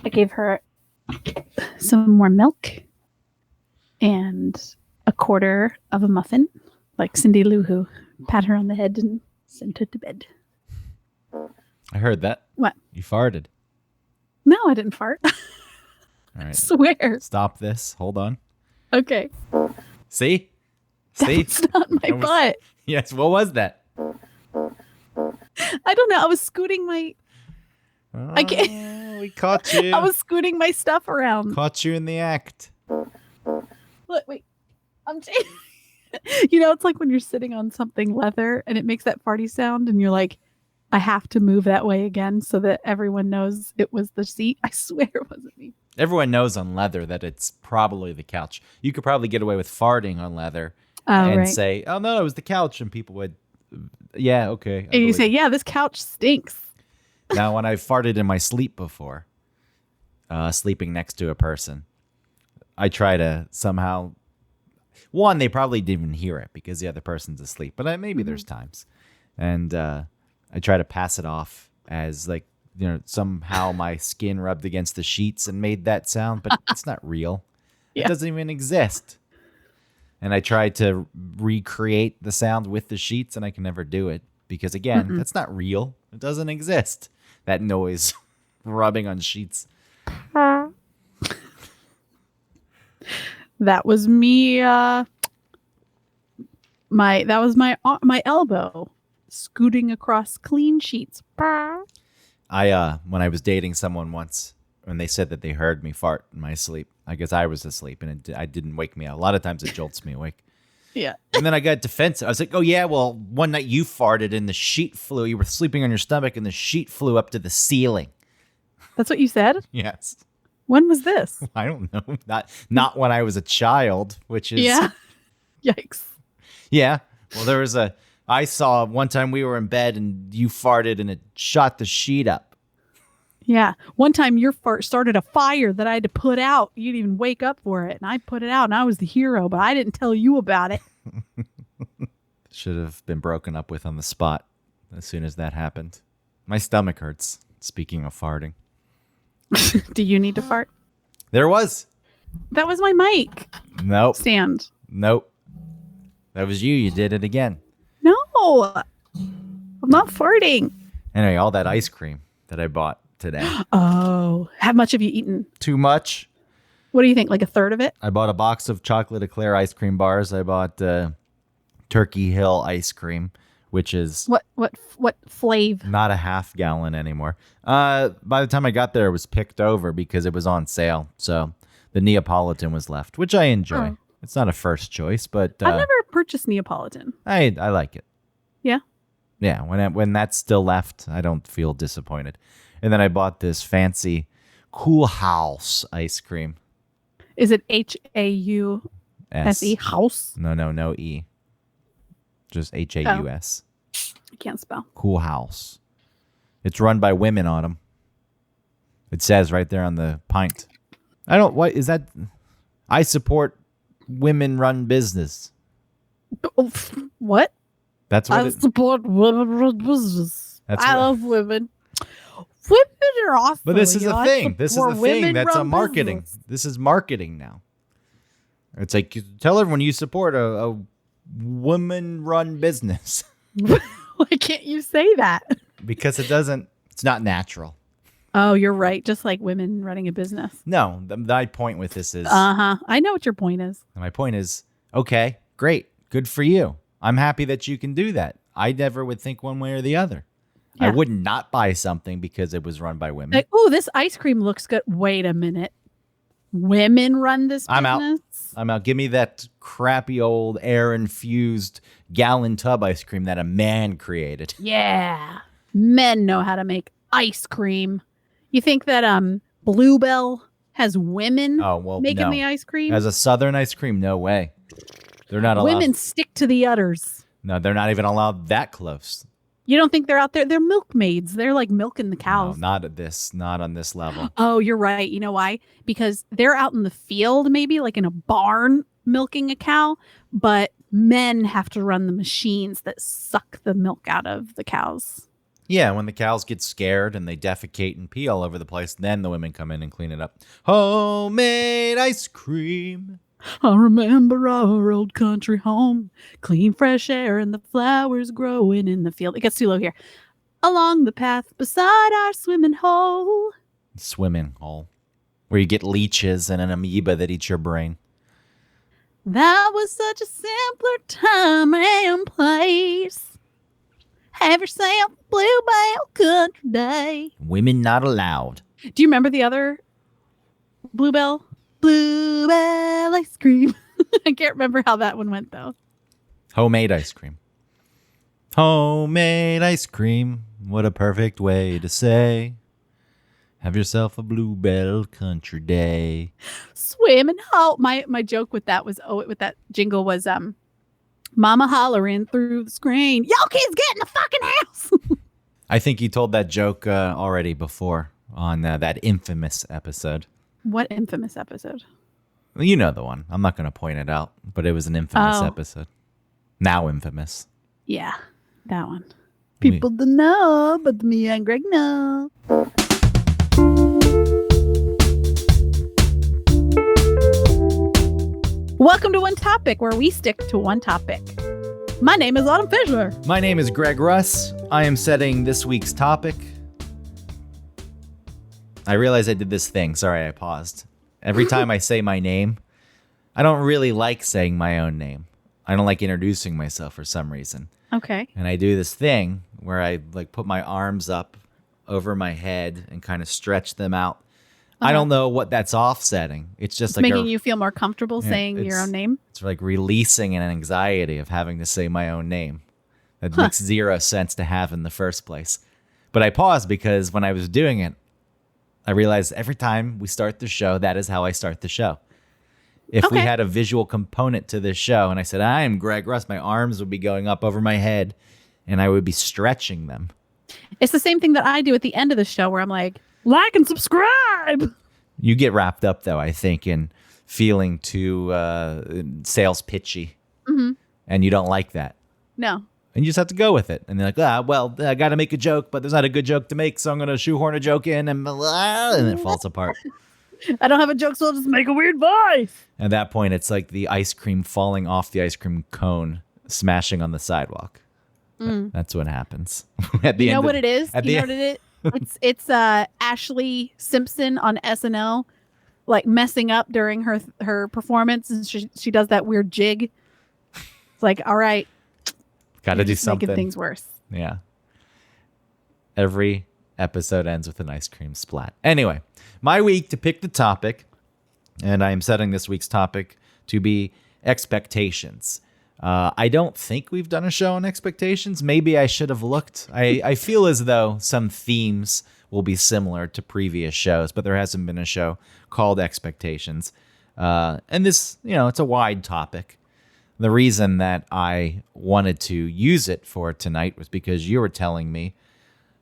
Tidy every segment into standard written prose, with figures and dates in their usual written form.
I gave her some more milk and a quarter of a muffin, like Cindy Lou Who. Pat her on the head and sent her to bed. I heard that. What? You farted. No, I didn't fart. All right. I swear. Stop this. Hold on. Okay. See? See? That's not my butt. Yes. What was that? I don't know. I was scooting my... I can't... We caught you. I was scooting my stuff around. Caught you in the act. Look, wait. I'm... You know, it's like when you're sitting on something leather and it makes that farty sound and you're like, I have to move that way again so that everyone knows it was the seat. I swear it wasn't me. Everyone knows on leather that it's probably the couch. You could probably get away with farting on leather and say, oh, no, it was the couch. And people would, yeah, okay. And you say, yeah, this couch stinks. Now, when I farted in my sleep before, sleeping next to a person, I try to somehow... One, they probably didn't even hear it because the other person's asleep. But maybe there's times. And I try to pass it off as like, you know, somehow my skin rubbed against the sheets and made that sound. But it's not real. Yeah. It doesn't even exist. And I try to recreate the sound with the sheets and I can never do it. Because again, that's not real. It doesn't exist. That noise rubbing on sheets. That was me. My elbow scooting across clean sheets. When I was dating someone once, when they said that they heard me fart in my sleep, I guess I was asleep and I didn't wake me up. A lot of times it jolts me awake. Yeah. And then I got defensive. I was like, oh yeah, well, one night you farted and the sheet flew. You were sleeping on your stomach and the sheet flew up to the ceiling. That's what you said? Yes. When was this? I don't know. Not when I was a child, which is... Yeah. Yikes. Yeah. Well, I saw one time we were in bed and you farted and it shot the sheet up. Yeah. One time your fart started a fire that I had to put out. You didn't even wake up for it. And I put it out and I was the hero, but I didn't tell you about it. Should have been broken up with on the spot as soon as that happened. My stomach hurts, speaking of farting. Do you need to fart? There was. That was my mic. Nope. Stand. Nope. That was you. You did it again. No. I'm not farting. Anyway, all that ice cream that I bought today. Oh. How much have you eaten? Too much. What do you think? Like a third of it? I bought a box of chocolate eclair ice cream bars. I bought Turkey Hill ice cream, which is... What flavor? Not a half gallon anymore. By the time I got there, it was picked over because it was on sale. So the Neapolitan was left, which I enjoy. Oh. It's not a first choice, but... I've never purchased Neapolitan. I like it. Yeah? Yeah, when that's still left, I don't feel disappointed. And then I bought this fancy Cool House ice cream. Is it H-A-U-S-E? House? No E. Just H-A-U-S. I can't spell. Cool House. It's run by women, Autumn. It says right there on the pint. What is that? I support women-run business. What? That's what I support women-run business. I love women. Women are awesome. But this is a thing. This is the thing. That's a marketing. Business. This is marketing now. It's like, tell everyone you support a woman-run business. Why can't you say that? Because it's not natural. Oh, you're right. Just like women running a business. No, my point with this is... I know what your point is. My point is, okay, great. Good for you. I'm happy that you can do that. I never would think one way or the other. Yeah. I would not buy something because it was run by women. Like, oh, this ice cream looks good. Wait a minute. Women run this business? I'm out. Give me that crappy old air-infused gallon tub ice cream that a man created. Yeah. Men know how to make ice cream. You think that Bluebell has women making the ice cream? As a Southern ice cream, no way. They're not allowed. Women stick to the udders. No, they're not even allowed that close. You don't think they're out there? They're milkmaids. They're like milking the cows. No, not on this level. Oh, you're right. You know why? Because they're out in the field, maybe like in a barn milking a cow, but men have to run the machines that suck the milk out of the cows. Yeah, when the cows get scared and they defecate and pee all over the place, then the women come in and clean it up. Homemade ice cream. I remember our old country home, clean fresh air and the flowers growing in the field. It gets too low here. Along the path beside our swimming hole. Swimming hole. Where you get leeches and an amoeba that eats your brain. That was such a simpler time and place. Have yourself a bluebell country day. Women not allowed. Do you remember the other bluebell? Bluebell ice cream. I can't remember how that one went, though. Homemade ice cream. Homemade ice cream. What a perfect way to say. Have yourself a bluebell country day. Swimming hole. My joke with that was with that jingle was Mama hollering through the screen. Y'all kids get in the fucking house. I think you told that joke already before on that infamous episode. What infamous episode? You know the one. I'm not going to point it out, but it was an infamous episode. Now infamous. Yeah, that one. People don't know, but me and Greg know. Welcome to One Topic, where we stick to one topic. My name is Autumn Fisher. My name is Greg Russ. I am setting this week's topic. I realized I did this thing. Sorry, I paused. Every time I say my name, I don't really like saying my own name. I don't like introducing myself for some reason. Okay. And I do this thing where I like put my arms up over my head and kind of stretch them out. I don't know what that's offsetting. It's just like making you feel more comfortable saying your own name. It's like releasing an anxiety of having to say my own name. That makes zero sense to have in the first place. But I paused because when I was doing it, I realized every time we start the show, that is how I start the show. If we had a visual component to this show and I said, I am Greg Russ, my arms would be going up over my head and I would be stretching them. It's the same thing that I do at the end of the show where I'm like and subscribe. You get wrapped up, though, I think, in feeling too sales pitchy. Mm-hmm. And you don't like that. No. And you just have to go with it. And they're like, I got to make a joke, but there's not a good joke to make, so I'm going to shoehorn a joke in, and it falls apart. I don't have a joke, so I'll just make a weird voice. At that point, it's like the ice cream falling off the ice cream cone, smashing on the sidewalk. That's what happens. At the you know end what it is? At you know what it is? It's Ashley Simpson on SNL, like messing up during her performance, and she does that weird jig. It's like, all right, got to do something. Making things worse. Yeah. Every episode ends with an ice cream splat. Anyway, my week to pick the topic, and I am setting this week's topic to be expectations. I don't think we've done a show on expectations. Maybe I should have looked. I feel as though some themes will be similar to previous shows, but there hasn't been a show called Expectations. And this, it's a wide topic. The reason that I wanted to use it for tonight was because you were telling me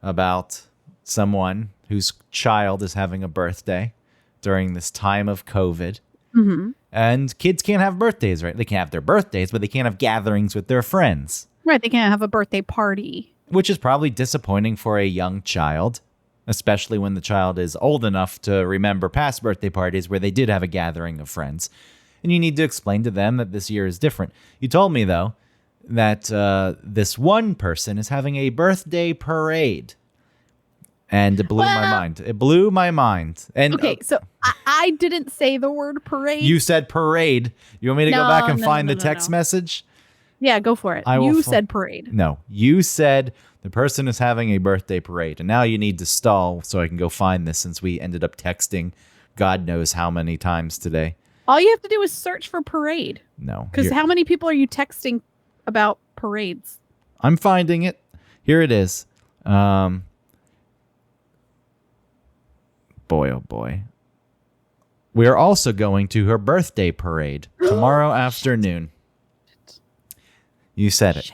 about someone whose child is having a birthday during this time of COVID. Mm-hmm. And kids can't have birthdays, right? They can have their birthdays, but they can't have gatherings with their friends. Right, they can't have a birthday party. Which is probably disappointing for a young child, especially when the child is old enough to remember past birthday parties where they did have a gathering of friends. And you need to explain to them that this year is different. You told me, though, that this one person is having a birthday parade. And it blew my mind. It blew my mind. And okay, so I didn't say the word parade. You said parade. You want me to go back and find the text message? Yeah, go for it. You said parade. No, you said the person is having a birthday parade. And now you need to stall so I can go find this since we ended up texting God knows how many times today. All you have to do is search for parade. No. Because how many people are you texting about parades? I'm finding it. Here it is. Boy, oh boy. We are also going to her birthday parade tomorrow afternoon. You said it.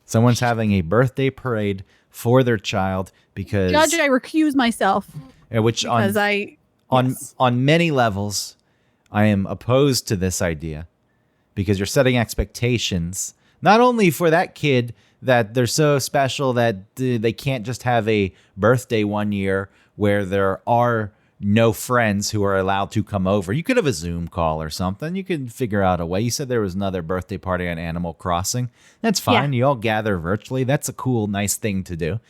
Someone's having a birthday parade for their child because... Judge, I recuse myself. Which on many levels, I am opposed to this idea because you're setting expectations, not only for that kid that they're so special that they can't just have a birthday one year where there are no friends who are allowed to come over. You could have a Zoom call or something. You could figure out a way. You said there was another birthday party on Animal Crossing. That's fine. Yeah. You all gather virtually. That's a cool, nice thing to do.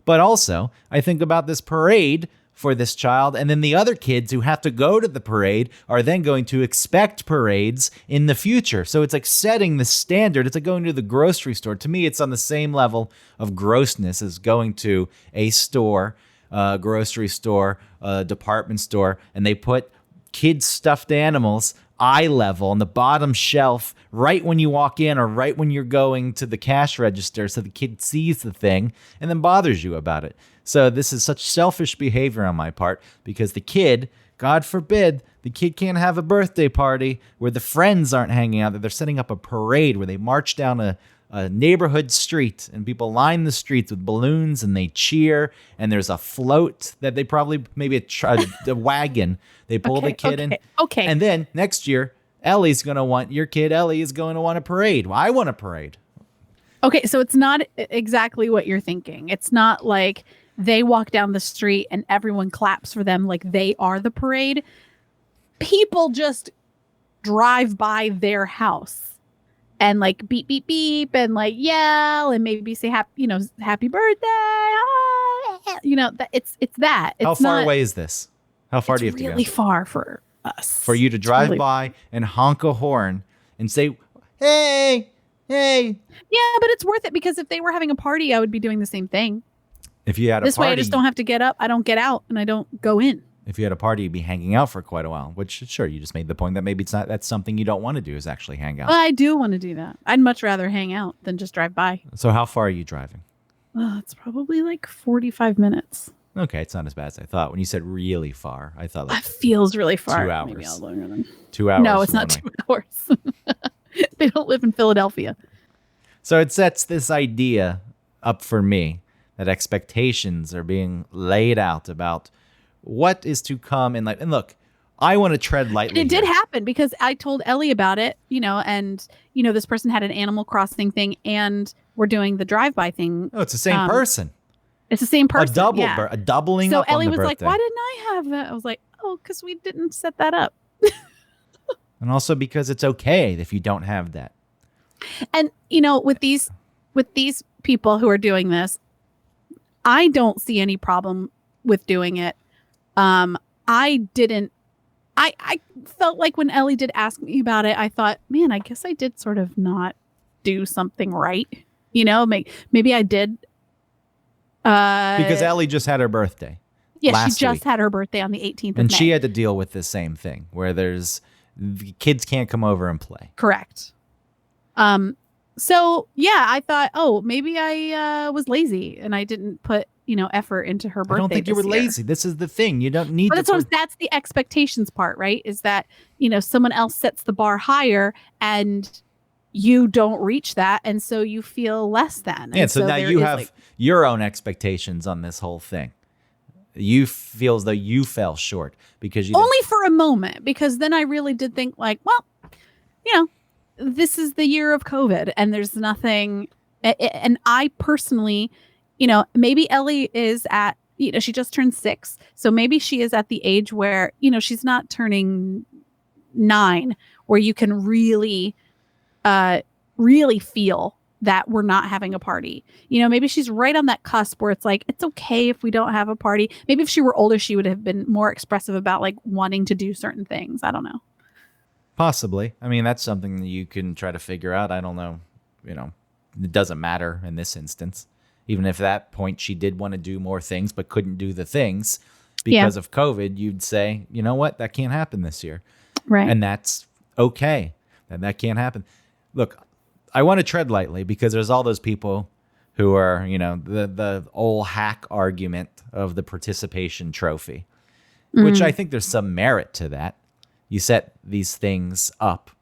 But also, I think about this parade for this child, and then the other kids who have to go to the parade are then going to expect parades in the future. So it's like setting the standard. It's like going to the grocery store. To me, it's on the same level of grossness as going to a store, grocery store, department store, and they put kids' stuffed animals eye level on the bottom shelf right when you walk in or right when you're going to the cash register, so the kid sees the thing and then bothers you about it. So this is such selfish behavior on my part, because the kid, God forbid, the kid can't have a birthday party where the friends aren't hanging out, that they're setting up a parade where they march down a neighborhood street and people line the streets with balloons and they cheer, and there's a float that they probably, maybe a wagon, they pull the kid in. Okay. And then next year, your kid Ellie is going to want a parade. Well, I want a parade. Okay, so it's not exactly what you're thinking. It's not like they walk down the street and everyone claps for them like they are the parade. People just drive by their house and like beep beep beep and like yell and maybe say happy birthday. It's that. It's How far away is this? How far do you have to go? Really far for us. For you to drive by and honk a horn and say, "Hey, hey." Yeah, but it's worth it, because if they were having a party, I would be doing the same thing. If you had a this party, way, I just don't have to get up. I don't get out, and I don't go in. If you had a party, you'd be hanging out for quite a while. Which, sure, you just made the point that maybe it's not. That's something you don't want to do, is actually hang out. Well, I do want to do that. I'd much rather hang out than just drive by. So, how far are you driving? It's probably like 45 minutes. Okay, it's not as bad as I thought. When you said really far, I thought that feels really far. 2 hours. Maybe I'll longer than 2 hours. No, it's not 2 hours. They don't live in Philadelphia. So it sets this idea up for me that expectations are being laid out about what is to come in life. And look, I want to tread lightly. And it did happen, because I told Ellie about it, and this person had an Animal Crossing thing, and we're doing the drive-by thing. Oh, it's the same person. It's the same person. A doubling so up Ellie on the was birthday. like, why didn't I have that? I was like, oh, because we didn't set that up. And also because it's okay if you don't have that. And, with these people who are doing this, I don't see any problem with doing it. I felt like when Ellie did ask me about it, I thought, man, I guess I did sort of not do something right. Maybe I did. Because Ellie just had her birthday. Yeah, she just had her birthday on the 18th of May. And she had to deal with the same thing, where the kids can't come over and play. Correct. So yeah, I thought, oh, maybe I was lazy and I didn't put effort into her birthday. I don't think you were lazy. This is the thing. You don't need. But that's the expectations part, right? Is that someone else sets the bar higher and you don't reach that, and so you feel less than. Yeah. So now you have your own expectations on this whole thing. You feel as though you fell short because you only for a moment, because then I really did think like, well, this is the year of COVID and there's nothing. And I personally, maybe Ellie is at, she just turned 6. So maybe she is at the age where, she's not turning 9, where you can really feel that we're not having a party. Maybe she's right on that cusp where it's like, it's okay if we don't have a party. Maybe if she were older, she would have been more expressive about like wanting to do certain things. I don't know. Possibly. I mean, that's something that you can try to figure out. I don't know. It doesn't matter in this instance. Even if at that point she did want to do more things but couldn't do the things because of COVID, you'd say, you know what? That can't happen this year. Right. And that's okay. That can't happen. Look, I want to tread lightly because there's all those people who are, the old hack argument of the participation trophy, which I think there's some merit to that. You set these things up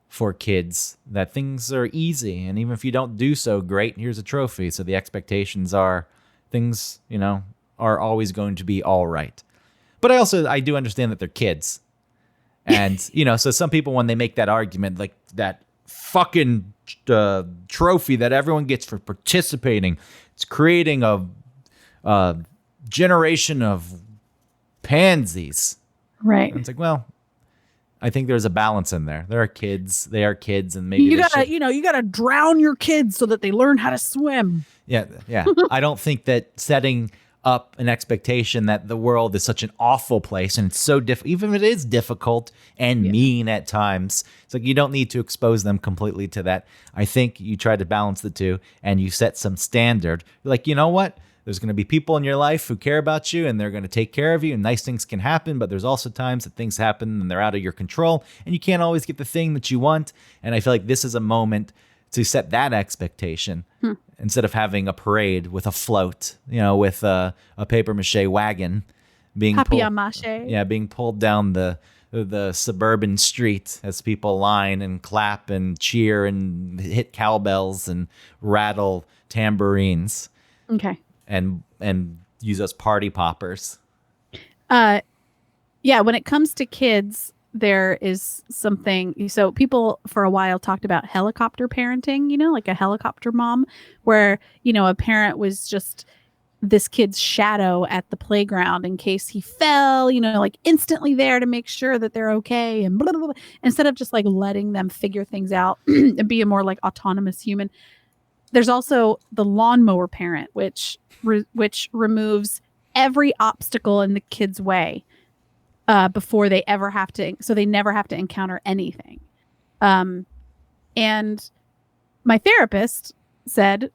for kids that things are easy. And even if you don't do so great, here's a trophy. So the expectations are things, are always going to be all right. But I do understand that they're kids. And, so some people, when they make that argument, like that fucking trophy that everyone gets for participating. It's creating a generation of pansies. Right. And it's like, well, I think there's a balance in there. There are kids. They are kids, and maybe You they gotta, should. you gotta drown your kids so that they learn how to swim. Yeah, yeah. I don't think that setting up an expectation that the world is such an awful place and it's so even if it is difficult and Yeah. mean at times, it's like you don't need to expose them completely to that. I think you try to balance the two and you set some standard. You're like, you know what? There's going to be people in your life who care about you and they're going to take care of you and nice things can happen, but there's also times that things happen and they're out of your control and you can't always get the thing that you want. And I feel like this is a moment to set that expectation instead of having a parade with a float, with a paper mache wagon being being pulled down the suburban street as people line and clap and cheer and hit cowbells and rattle tambourines. Okay. And use us party poppers. Yeah, when it comes to kids, there is something. So people for a while talked about helicopter parenting, like a helicopter mom, where, a parent was just this kid's shadow at the playground in case he fell, like instantly there to make sure that they're okay and blah, blah, blah, instead of just like letting them figure things out and be a more like autonomous human. There's also the lawnmower parent, which removes every obstacle in the kid's way before they ever have to, so they never have to encounter anything. And my therapist said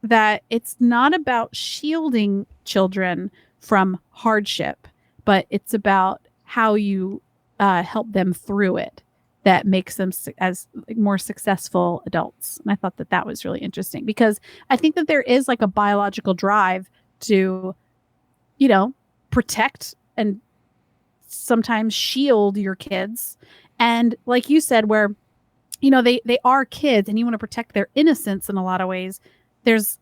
that it's not about shielding children from hardship, but it's about how you help them through it that makes them as more successful adults. And I thought that was really interesting because I think that there is like a biological drive to, protect and sometimes shield your kids. And like you said, where, they are kids and you want to protect their innocence in a lot of ways. There's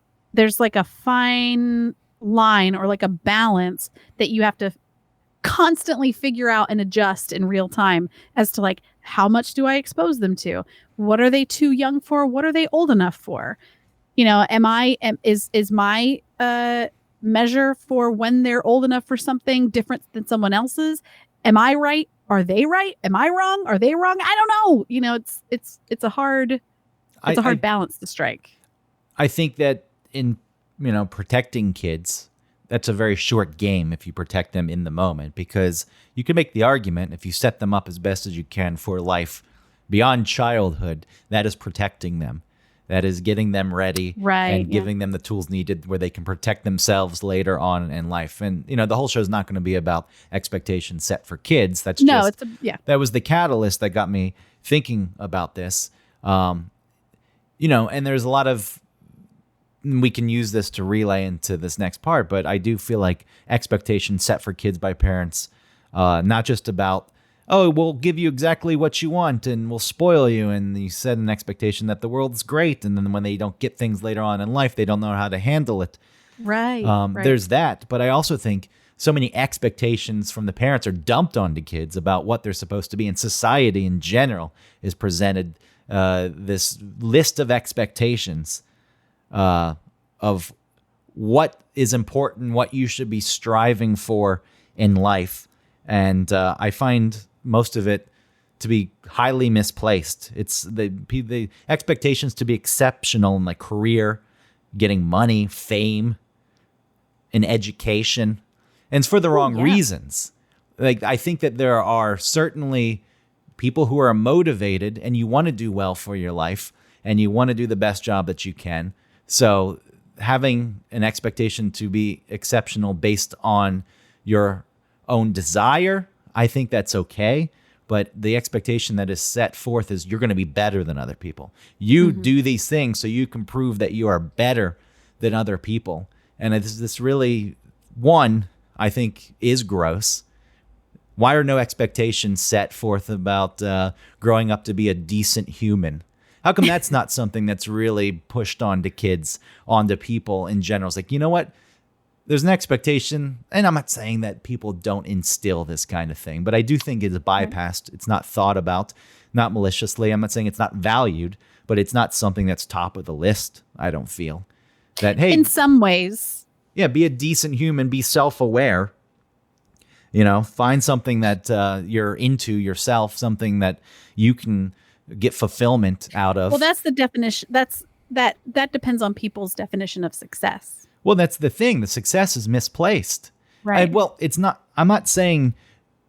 like a fine line or like a balance that you have to constantly figure out and adjust in real time as to like, how much do I expose them to? What are they too young for? What are they old enough for? Is my measure for when they're old enough for something different than someone else's? Am I right? Are they right? Am I wrong? Are they wrong? I don't know. It's a hard balance to strike. I think that in protecting kids, that's a very short game if you protect them in the moment, because you can make the argument if you set them up as best as you can for life beyond childhood, that is protecting them. That is getting them ready and giving them the tools needed where they can protect themselves later on in life. And, the whole show is not going to be about expectations set for kids. That was the catalyst that got me thinking about this. And there's a lot of, we can use this to relay into this next part, but I do feel like expectations set for kids by parents, not just about, oh, we'll give you exactly what you want and we'll spoil you. And you set an expectation that the world's great. And then when they don't get things later on in life, they don't know how to handle it. Right. There's that. But I also think so many expectations from the parents are dumped onto kids about what they're supposed to be. And society in general is presented this list of expectations of what is important, what you should be striving for in life. And I find most of it to be highly misplaced. It's the expectations to be exceptional in like career, getting money, fame, and education. And it's for the wrong reasons. Like, I think that there are certainly people who are motivated and you want to do well for your life and you want to do the best job that you can. So having an expectation to be exceptional based on your own desire, I think that's okay. But the expectation that is set forth is you're going to be better than other people. You do these things so you can prove that you are better than other people. And this really, one, I think is gross. Why are no expectations set forth about growing up to be a decent human? How come that's not something that's really pushed onto kids, onto people in general? It's like, you know what? there's an expectation, and I'm not saying that people don't instill this kind of thing, but I do think it's bypassed. It's not thought about, not maliciously. I'm not saying it's not valued, but it's not something that's top of the list. I don't feel that, hey, In some ways. yeah, be a decent human, be self-aware, find something that you're into yourself, something that you can get fulfillment out of. Well, that's the definition. That depends on people's definition of success. Well, that's the thing. The success is misplaced. Right. It's not. I'm not saying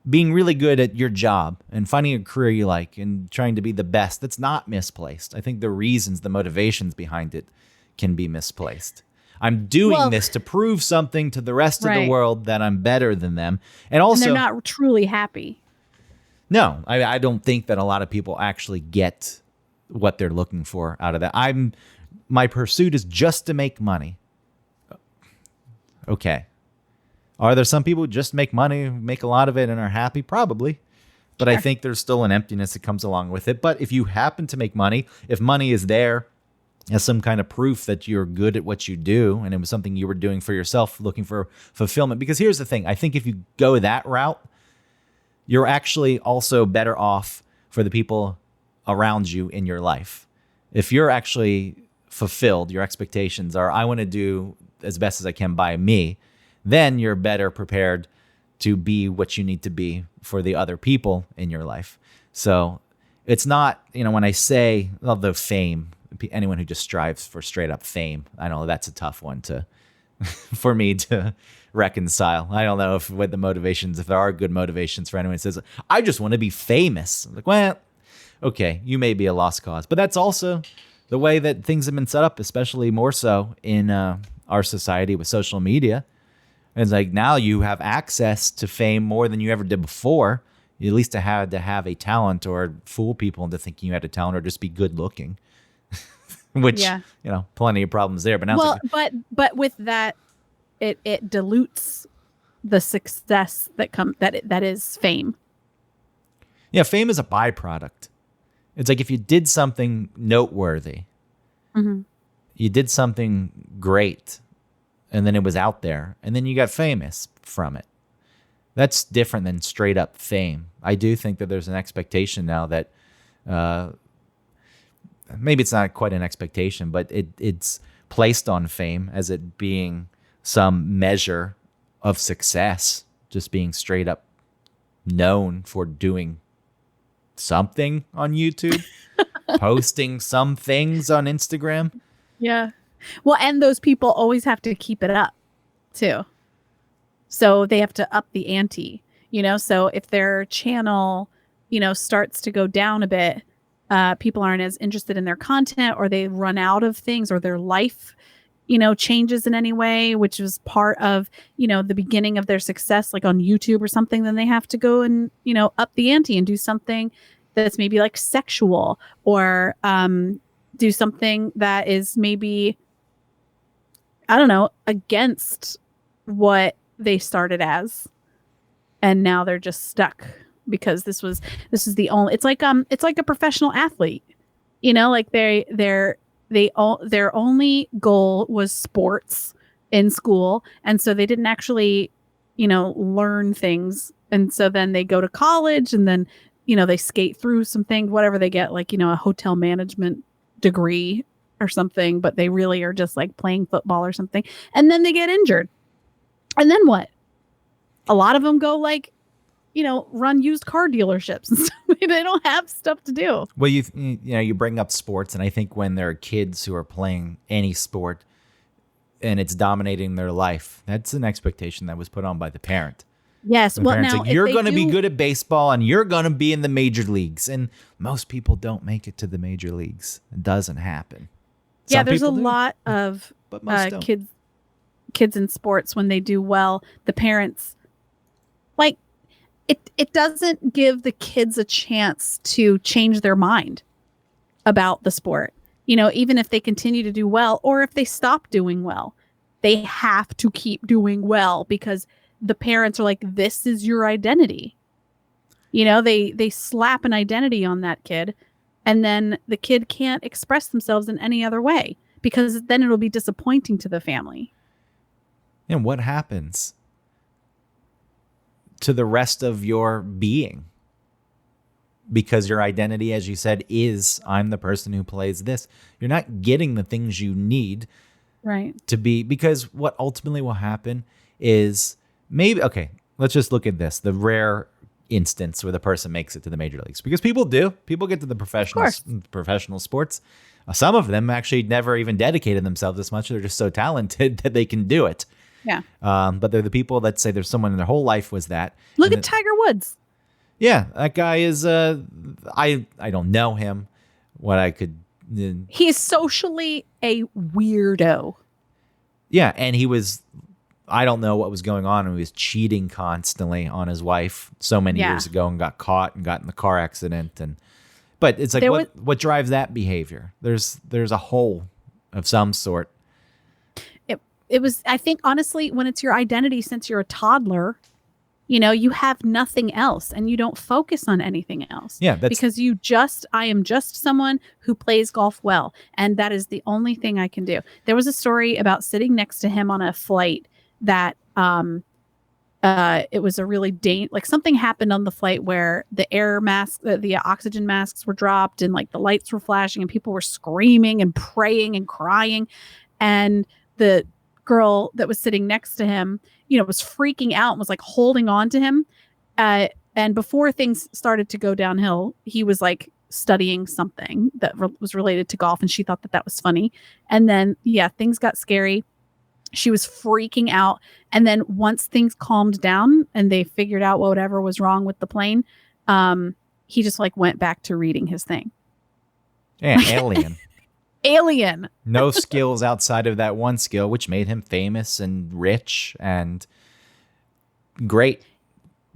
being really good at your job and finding a career you like and trying to be the best. That's not misplaced. I think the reasons, the motivations behind it can be misplaced. I'm doing this to prove something to the rest of the world that I'm better than them. And also, they're not truly happy. No, I don't think that a lot of people actually get what they're looking for out of that. My pursuit is just to make money. Okay. Are there some people who just make money, make a lot of it, and are happy? Probably. But I think there's still an emptiness that comes along with it. But if you happen to make money, if money is there as some kind of proof that you're good at what you do, and it was something you were doing for yourself, looking for fulfillment. Because here's the thing. I think if you go that route, you're actually also better off for the people around you in your life. If you're actually fulfilled, your expectations are, I want to do as best as I can by me, then you're better prepared to be what you need to be for the other people in your life. So it's not, when I say, the fame, anyone who just strives for straight up fame, I know that's a tough one for me to reconcile. I don't know if there are good motivations for anyone who says, I just want to be famous. I'm like, well, okay, you may be a lost cause. But that's also the way that things have been set up, especially more so in our society with social media. And it's like now you have access to fame more than you ever did before. You at least had to have a talent or fool people into thinking you had a talent or just be good looking. Which, plenty of problems there. But now but with that, it dilutes the success that is fame. Yeah, fame is a byproduct. It's like if you did something noteworthy, you did something great, and then it was out there, and then you got famous from it. That's different than straight up fame. I do think that there's an expectation now that maybe it's not quite an expectation, but it's placed on fame as it being some measure of success, just being straight up known for doing something on YouTube, posting some things on Instagram. Yeah. Well, and those people always have to keep it up too. So they have to up the ante, so if their channel, starts to go down a bit, people aren't as interested in their content, or they run out of things, or their life, changes in any way, which was part of, the beginning of their success, like on YouTube or something, then they have to go and, up the ante and do something that's maybe like sexual, or do something that is maybe, I don't know, against what they started as. And now they're just stuck because this is the only, it's like a professional athlete, like their only goal was sports in school. And so they didn't actually, learn things. And so then they go to college, and then, they skate through some things, whatever they get, like, a hotel management degree or something, but they really are just like playing football or something. And then they get injured. And then what? A lot of them go like, run used car dealerships and stuff. They don't have stuff to do. Well, you bring up sports, and I think when there are kids who are playing any sport and it's dominating their life, that's an expectation that was put on by the parent. Yes. The well, parents now like, you're going to be good at baseball and you're going to be in the major leagues. And most people don't make it to the major leagues. It doesn't happen. Yeah, there's a lot of kids in sports, when they do well, the parents, like, it doesn't give the kids a chance to change their mind about the sport. Even if they continue to do well, or if they stop doing well, they have to keep doing well because the parents are like, this is your identity. They slap an identity on that kid, and then the kid can't express themselves in any other way, because then it'll be disappointing to the family. And what happens to the rest of your being? Because your identity, as you said, is I'm the person who plays this. You're not getting the things you need Right. to be, because what ultimately will happen is maybe, okay, let's just look at this, the rare instance where the person makes it to the major leagues, because people get to the Of course. professional sports. Some of them actually never even dedicated themselves this much. They're just so talented that they can do it. Yeah. But they're the people that say there's someone in their whole life was that. Look and at Tiger Woods. yeah, that guy is. I don't know him. What I could. He is socially a weirdo. Yeah, and he was. I don't know what was going on. He was cheating constantly on his wife so many Yeah. years ago and got caught and got in the car accident. But it's like There what drives that behavior? There's a hole of some sort. It was, I think, honestly, when it's your identity since you're a toddler, you have nothing else and you don't focus on anything else. Yeah, because I am just someone who plays golf well. And that is the only thing I can do. There was a story about sitting next to him on a flight that it was a really like something happened on the flight where the air mask, the oxygen masks were dropped and like the lights were flashing and people were screaming and praying and crying. And the girl that was sitting next to him, was freaking out and was like holding on to him. And before things started to go downhill, he was like studying something that was related to golf. And she thought that was funny. And then, things got scary. She was freaking out. And then once things calmed down and they figured out whatever was wrong with the plane, he just like went back to reading his thing. Yeah, alien. No skills outside of that one skill, which made him famous and rich and great.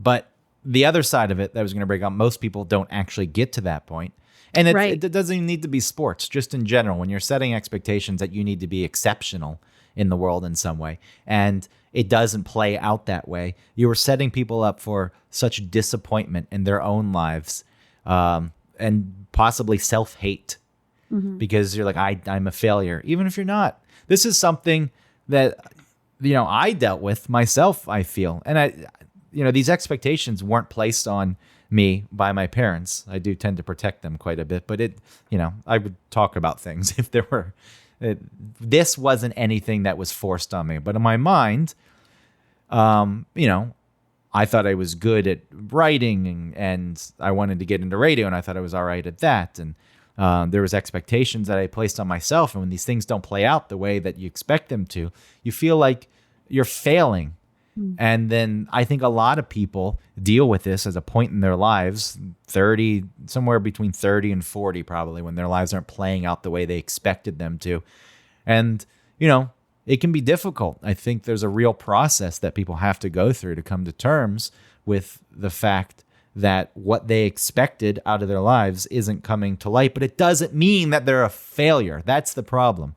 But the other side of it that I was going to bring up, most people don't actually get to that point. And it doesn't even need to be sports, just in general, when you're setting expectations that you need to be exceptional in the world in some way, and it doesn't play out that way, you are setting people up for such disappointment in their own lives, and possibly self-hate. Because you're like, I'm a failure, even if you're not. This is something that, I dealt with myself, I feel. And these expectations weren't placed on me by my parents. I do tend to protect them quite a bit, but I would talk about things if there were, this wasn't anything that was forced on me. But in my mind, I thought I was good at writing and I wanted to get into radio and I thought I was all right at that. And there was expectations that I placed on myself. And when these things don't play out the way that you expect them to, you feel like you're failing. And then I think a lot of people deal with this as a point in their lives, somewhere between 30 and 40, probably, when their lives aren't playing out the way they expected them to. And, it can be difficult. I think there's a real process that people have to go through to come to terms with the fact that what they expected out of their lives isn't coming to light, but it doesn't mean that they're a failure. That's the problem.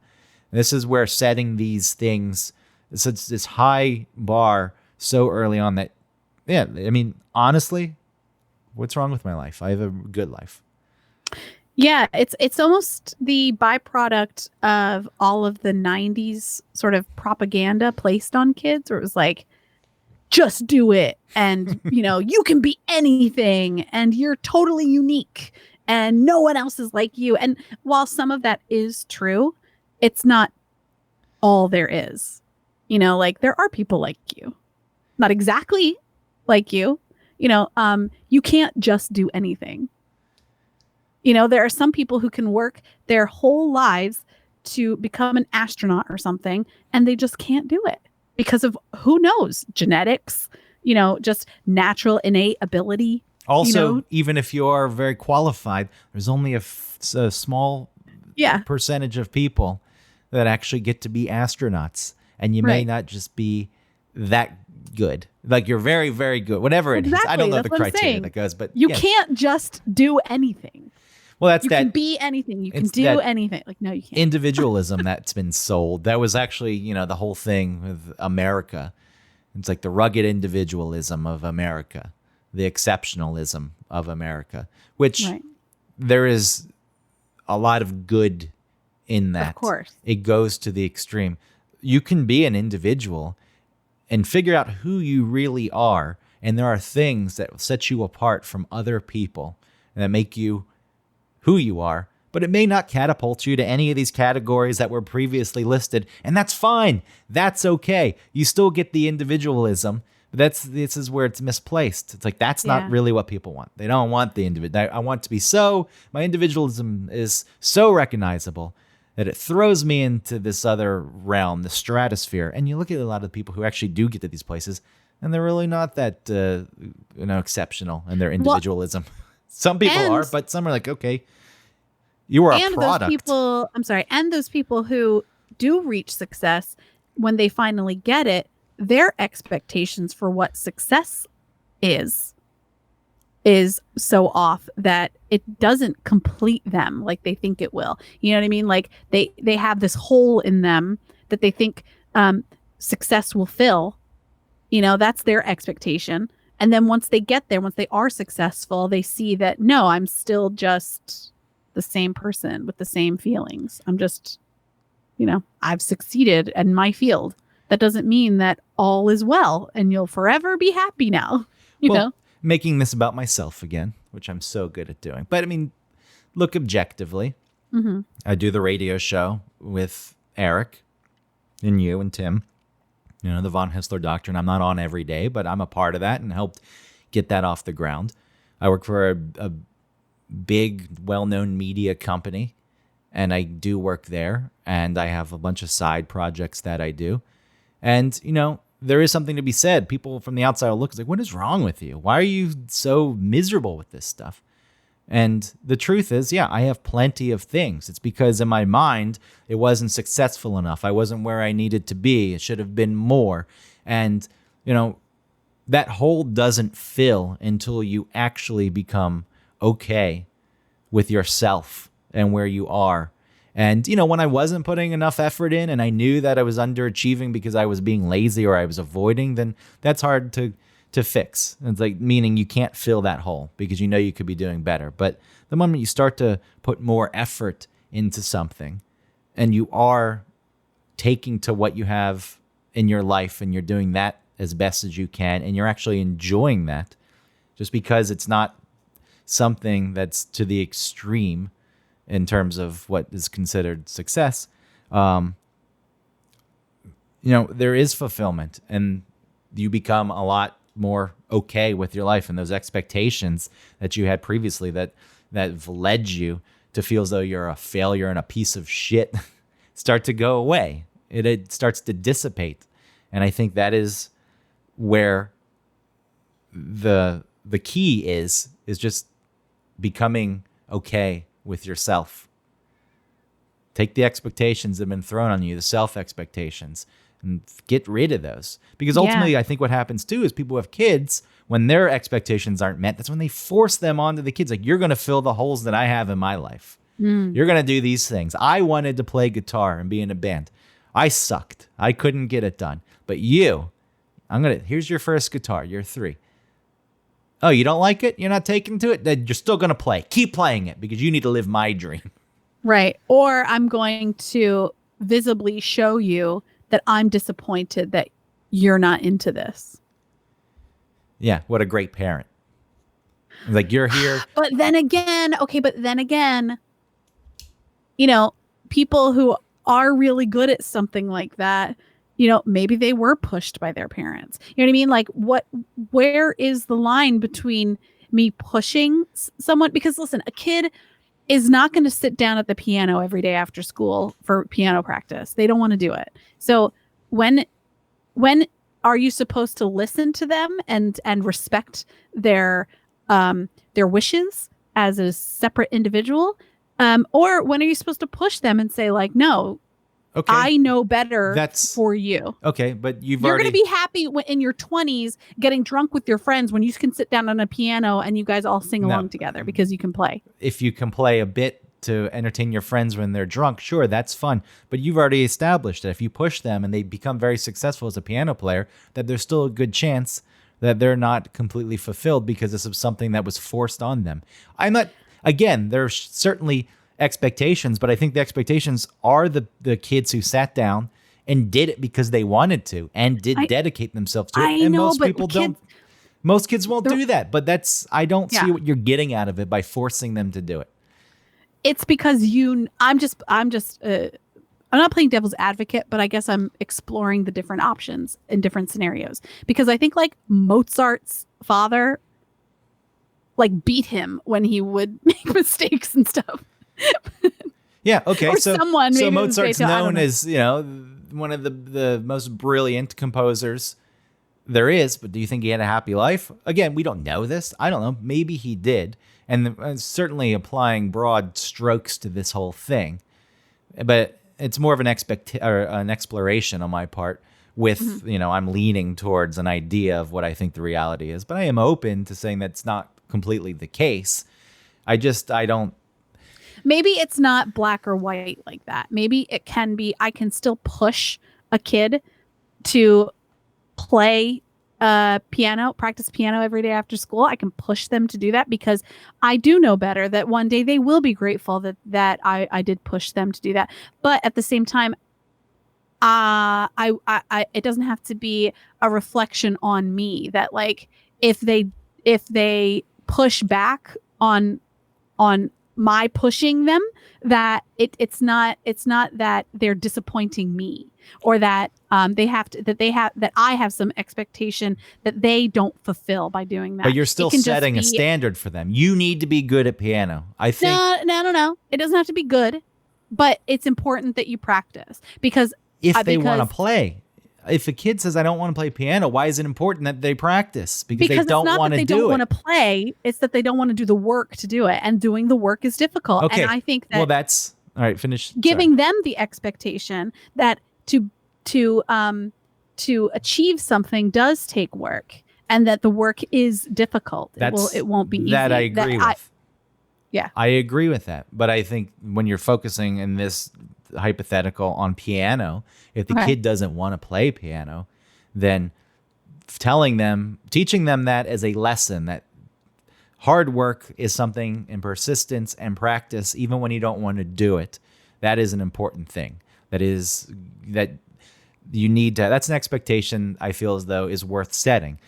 This is where setting these things, it's this high bar so early on that, honestly, what's wrong with my life? I have a good life. Yeah, it's almost the byproduct of all of the 90s sort of propaganda placed on kids, where it was like, just do it. And, you can be anything and you're totally unique and no one else is like you. And while some of that is true, it's not all there is. Like there are people like you, not exactly like you, you can't just do anything. There are some people who can work their whole lives to become an astronaut or something, and they just can't do it because of, who knows, genetics, just natural innate ability. Also, even if you are very qualified, there's only a small percentage of people that actually get to be astronauts. And you may not just be that good. Like you're very, very good, whatever it is. I don't know the criteria that goes, but you can't just do anything. Well, that's you can be anything. You can do anything. Like, no, you can't. Individualism that's been sold. That was actually, the whole thing with America. It's like the rugged individualism of America, the exceptionalism of America, which there is a lot of good in that. Of course. It goes to the extreme. You can be an individual and figure out who you really are. And there are things that set you apart from other people and that make you who you are. But it may not catapult you to any of these categories that were previously listed. And that's fine. That's okay. You still get the individualism. But this is where it's misplaced. It's like, that's not really what people want. They don't want the individual. I want to be my individualism is so recognizable that it throws me into this other realm, the stratosphere. And you look at a lot of people who actually do get to these places, and they're really not that exceptional in their individualism. Some people are, but some are like, okay, you are a product. And those people who do reach success, when they finally get it, their expectations for what success is so off that it doesn't complete them like they think it will. You know what I mean? Like they have this hole in them that they think success will fill. You know, that's their expectation. And then once they get there, once they are successful, they see that, no, I'm still just the same person with the same feelings. I'm just, I've succeeded in my field. That doesn't mean that all is well and you'll forever be happy now, you know? Making this about myself again, which I'm so good at doing. But I mean, look objectively. Mm-hmm. I do the radio show with Eric and you and Tim, the Von Hessler Doctrine. I'm not on every day, but I'm a part of that and helped get that off the ground. I work for a big, well-known media company, and I do work there, and I have a bunch of side projects that I do. And, there is something to be said. People from the outside will look like, what is wrong with you? Why are you so miserable with this stuff? And the truth is, I have plenty of things. It's because in my mind, it wasn't successful enough. I wasn't where I needed to be. It should have been more. And, that hole doesn't fill until you actually become okay with yourself and where you are. And, when I wasn't putting enough effort in and I knew that I was underachieving because I was being lazy or I was avoiding, then that's hard to fix. It's like, meaning you can't fill that hole because you could be doing better. But the moment you start to put more effort into something and you are taking to what you have in your life and you're doing that as best as you can and you're actually enjoying that, just because it's not something that's to the extreme in terms of what is considered success, there is fulfillment and you become a lot more okay with your life, and those expectations that you had previously that have led you to feel as though you're a failure and a piece of shit start to go away. It starts to dissipate. And I think that is where the key is just becoming okay with yourself. Take the expectations that have been thrown on you, the self-expectations, and get rid of those. Because ultimately, I think what happens too is people who have kids, when their expectations aren't met, that's when they force them onto the kids. Like, you're going to fill the holes that I have in my life. You're going to do these things. I wanted to play guitar and be in a band. I sucked. I couldn't get it done. But here's your first guitar. You're 3. Oh, you don't like it? You're not taking to it? Then you're still going to play. Keep playing it because you need to live my dream. Right. Or I'm going to visibly show you that I'm disappointed that you're not into this. Yeah. What a great parent. Like, you're here. But then again, people who are really good at something like that, maybe they were pushed by their parents. You know what I mean? Like, where is the line between me pushing someone? Because listen, a kid is not going to sit down at the piano every day after school for piano practice. They don't want to do it. So when are you supposed to listen to them and respect their wishes as a separate individual? Or when are you supposed to push them and say, like, no, okay, I know better for you. Okay, but you're going to be happy in your 20s getting drunk with your friends when you can sit down on a piano and you guys all sing along together because you can play. If you can play a bit to entertain your friends when they're drunk, sure, that's fun. But you've already established that if you push them and they become very successful as a piano player, that there's still a good chance that they're not completely fulfilled because this is something that was forced on them. Again, there's certainly expectations, but I think the expectations are the kids who sat down and did it because they wanted to and did I dedicate themselves to it. I And know, most but people kids, don't. Most kids won't they're- do that. But I don't see yeah, what you're getting out of it by forcing them to do it. it's because I'm not playing devil's advocate, but I guess I'm exploring the different options in different scenarios because I think like Mozart's father like beat him when he would make mistakes and stuff. Yeah. Okay. Or So someone so maybe it was Mozart's Beethoven, I don't known know. as one of the most brilliant composers there is. But do you think he had a happy life? Again, we don't know this. I don't know. Maybe he did, and certainly applying broad strokes to this whole thing. But it's more of an an exploration on my part. With I'm leaning towards an idea of what I think the reality is, but I am open to saying that's not completely the case. I don't. Maybe it's not black or white like that. Maybe it can be, I can still push a kid to play piano, practice piano every day after school. I can push them to do that because I do know better that one day they will be grateful that I did push them to do that. But at the same time, it doesn't have to be a reflection on me that like if they push back on my pushing them, that it's not that they're disappointing me or that that I have some expectation that they don't fulfill by doing that. But you're still It can just setting a be, standard for them. You need to be good at piano. I think no. It doesn't have to be good, but it's important that you practice because if they want to because play. If a kid says, I don't want to play piano, why is it important that they practice? Because they it's don't not want that to they do don't it. want to play. It's that they don't want to do the work to do it. And doing the work is difficult. Okay. And I think that Well, that's all right. Finish. giving them the expectation that to achieve something does take work and that the work is difficult. It won't be easy. That I agree with. Yeah. I agree with that. But I think when you're focusing in this hypothetical on piano, if the kid doesn't want to play piano, then teaching them that as a lesson that hard work is something and persistence and practice, even when you don't want to do it, that is an important thing. That you need to, that's an expectation I feel as though is worth setting.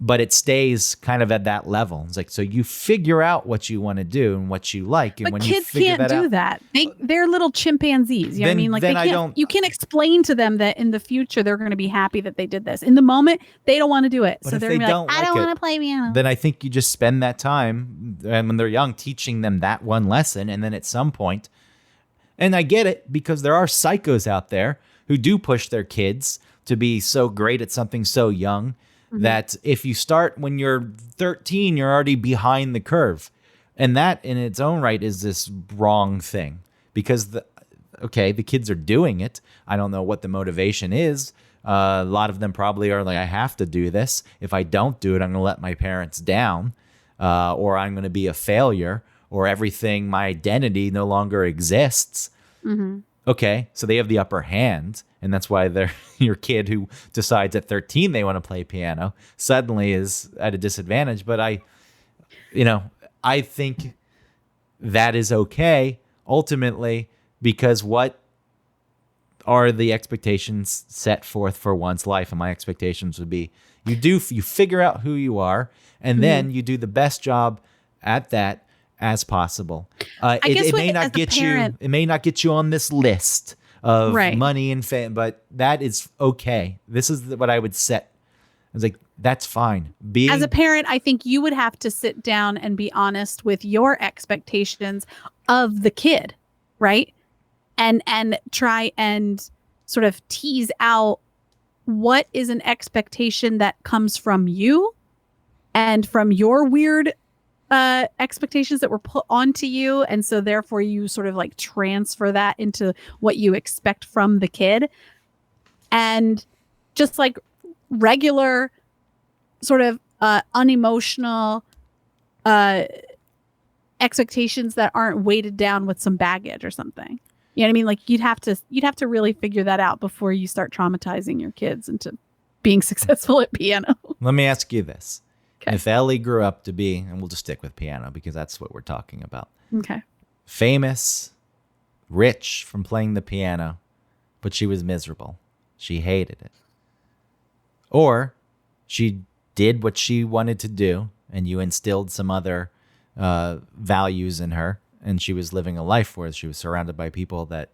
But it stays kind of at that level. It's like, so you figure out what you want to do and what you like. And But when kids you figure can't do out, that. They're little chimpanzees. You know what I mean? Like you can't explain to them that in the future they're going to be happy that they did this. In the moment, they don't want to do it. But So if they're they going to be don't like, I like don't it, want to play piano. then I think you just spend that time and when they're young teaching them that one lesson. And then at some point, and I get it because there are psychos out there who do push their kids to be so great at something so young that if you start when you're 13, you're already behind the curve. And that in its own right is this wrong thing because the kids are doing it. I don't know what the motivation is. A lot of them probably are like, I have to do this. If I don't do it, I'm going to let my parents down or I'm going to be a failure or everything, my identity no longer exists. Okay, so they have the upper hand, and that's why they're your kid who decides at 13 they want to play piano suddenly is at a disadvantage. But I think that is okay ultimately because what are the expectations set forth for one's life? And my expectations would be you figure out who you are, and then you do the best job at that as possible. It may not get you. It may not get you on this list of money and fame, but that is okay. This is what I would set. I was like, that's fine. As a parent, I think you would have to sit down and be honest with your expectations of the kid, right? And try and sort of tease out what is an expectation that comes from you and from your weird expectations that were put onto you, and so therefore you sort of like transfer that into what you expect from the kid, and just like regular sort of unemotional expectations that aren't weighted down with some baggage or something. You know what I mean? Like you'd have to really figure that out before you start traumatizing your kids into being successful at piano. Let me ask you this. Okay. If Ellie grew up to be, and we'll just stick with piano because that's what we're talking about. Okay. Famous, rich from playing the piano, but she was miserable. She hated it. Or she did what she wanted to do, and you instilled some other values in her, and she was living a life where she was surrounded by people that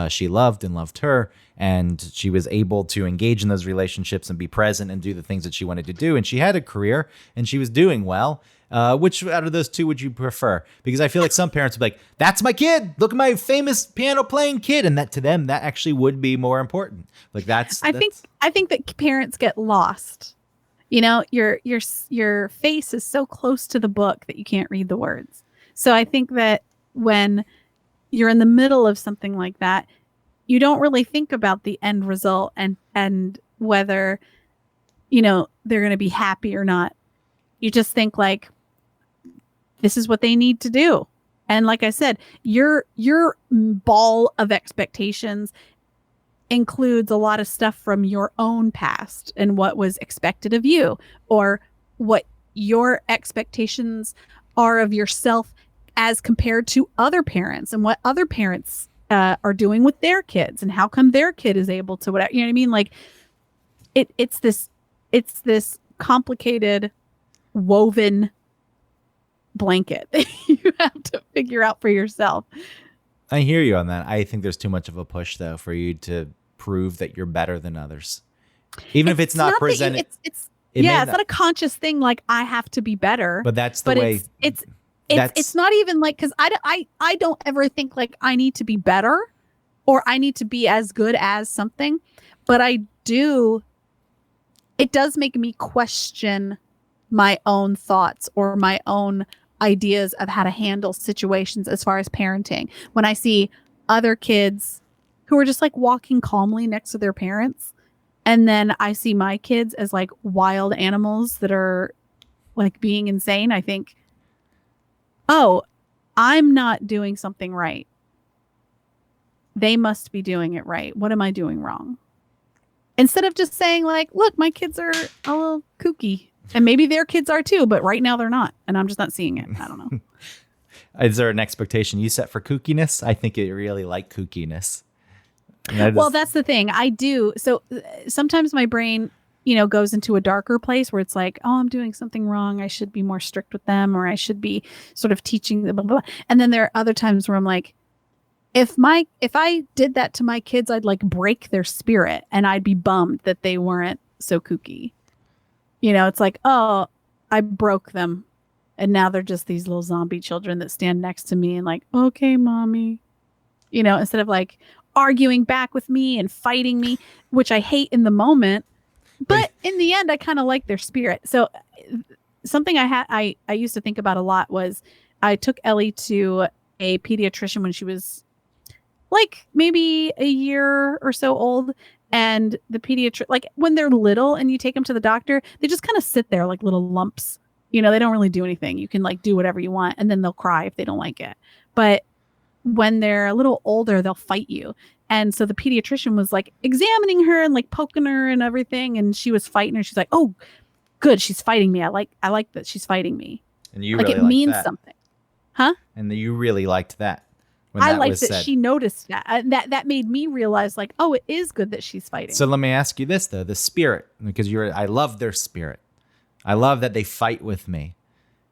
she loved and loved her, and she was able to engage in those relationships and be present and do the things that she wanted to do. And she had a career, and she was doing well. Which out of those two would you prefer? Because I feel like some parents would be like, that's my kid. Look at my famous piano playing kid. And that to them, that actually would be more important. Like I think that parents get lost. You know, your face is so close to the book that you can't read the words. So I think that when you're in the middle of something like that, you don't really think about the end result and whether, you know, they're going to be happy or not. You just think like, this is what they need to do. And like I said, your ball of expectations includes a lot of stuff from your own past and what was expected of you, or what your expectations are of yourself as compared to other parents, and what other parents are doing with their kids, and how come their kid is able to whatever, you know what I mean? Like it's this complicated woven blanket that you have to figure out for yourself. I hear you on that. I think there's too much of a push, though, for you to prove that you're better than others, even if it's not presented. It's not a conscious thing. Like I have to be better, but that's the way. It's not even like, because I don't ever think like I need to be better or I need to be as good as something, but I do. It does make me question my own thoughts or my own ideas of how to handle situations as far as parenting. When I see other kids who are just like walking calmly next to their parents, and then I see my kids as like wild animals that are like being insane, I think, oh, I'm not doing something right. They must be doing it right. What am I doing wrong? Instead of just saying like, look, my kids are a little kooky. And maybe their kids are too, but right now they're not. And I'm just not seeing it. I don't know. Is there an expectation you set for kookiness? I think you really like kookiness. Well, that's the thing. I do. So sometimes my brain, you know, goes into a darker place where it's like, oh, I'm doing something wrong. I should be more strict with them, or I should be sort of teaching them, blah, blah, blah. And then there are other times where I'm like, if I did that to my kids, I'd like break their spirit, and I'd be bummed that they weren't so kooky. You know, it's like, oh, I broke them, and now they're just these little zombie children that stand next to me and like, okay, mommy, you know, instead of like arguing back with me and fighting me, which I hate in the moment. But in the end, I kind of like their spirit. So something I used to think about a lot was I took Ellie to a pediatrician when she was like maybe a year or so old. And the pediatrician, like when they're little and you take them to the doctor, they just kind of sit there like little lumps. You know, they don't really do anything. You can like do whatever you want, and then they'll cry if they don't like it. But when they're a little older, they'll fight you. And so the pediatrician was like examining her and like poking her and everything. And she was fighting her. She's like, oh, good. She's fighting me. I like that she's fighting me. And you like really it means that. Something. Huh? And you really liked that. I liked that she noticed that. That made me realize, like, oh, it is good that she's fighting. So let me ask you this, though. The spirit, because I love their spirit. I love that they fight with me.